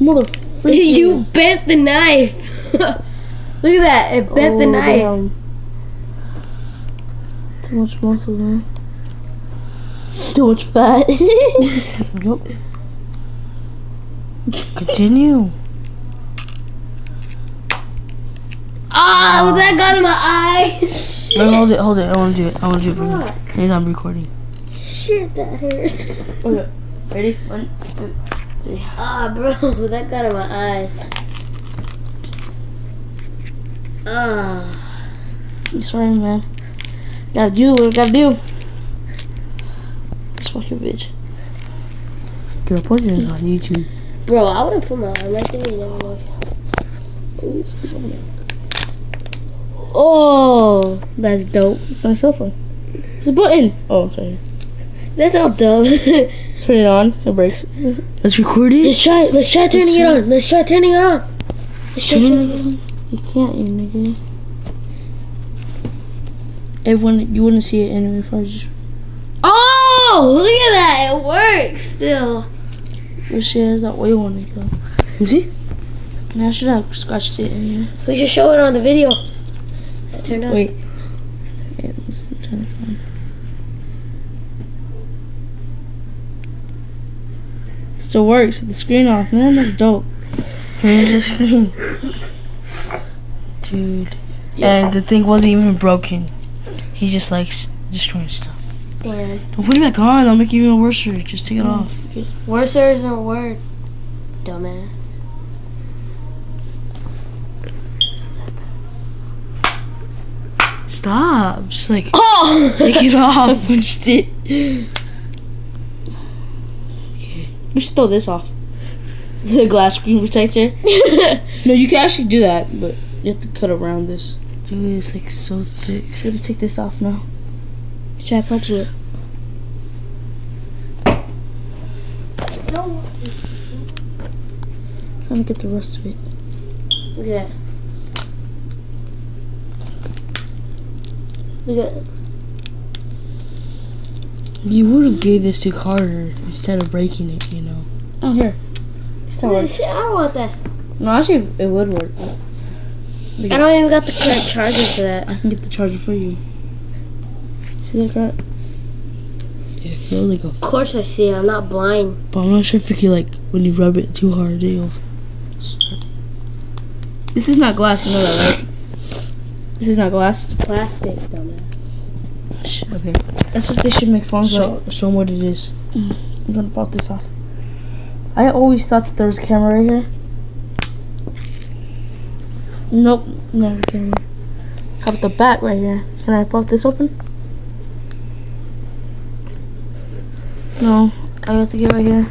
Motherfucker. You bent the knife. Look at that. It bent the knife. Damn. Too much muscle, man. Too much fat. Yep. Continue. Oh, that got in my eye. Wait, hold it. I want to do it. Hey, I'm recording. Shit, that hurt. Okay. Ready? 1, 2, 3. Ah, bro, that got in my eyes. I'm sorry, man. Gotta do what I gotta do. This fucking bitch. Dude, I'm posting this on YouTube. Bro, I would have put my arm right there. You never know. Oh, that's dope. My cell phone. It's a button. Oh, sorry. That's not dope. Turn it on. It breaks. Let's record it. Let's try turning it on. Let's try turning it on. You can't, you nigga. Everyone, you wouldn't see it anyway if I was just... Oh, look at that. It works still. But shit has that wave on it though. You see? I should have scratched it in here. We should show it on the video. That turned on. Wait. Okay, let's turn this on. Still works with the screen off, man. That's dope. Here's the screen. Dude. And the thing wasn't even broken. He just likes destroying stuff. Damn. Don't put it back on. I'll make it even worse. Just take it off. Worse isn't a word. Dumbass. Stop. Just like, oh! take it off. Punched it. Okay. We should throw this off. The glass screen protector. No, you can actually do that, but you have to cut around this. Dude, it's like so thick. Let me take this off now. Try punching it. Trying to get the rest of it. Look at that. Look at that. You would have gave this to Carter instead of breaking it, you know. Oh, here. Shit, I don't want that. No, actually, it would work. I don't even got the correct charger for that. I can get the charger for you. See that card? Yeah, it feels like a... Of course I see it. I'm not blind. But I'm not sure if you can, like, when you rub it too hard, it'll... This is not glass, you know that, right? This is not glass. It's plastic, dumbass. Okay. That's what they should make phones like. Show them what it is. I'm gonna pop this off. I always thought that there was a camera right here. Nope, no camera. How about the back right here? Can I pop this open? No, I have to get right here.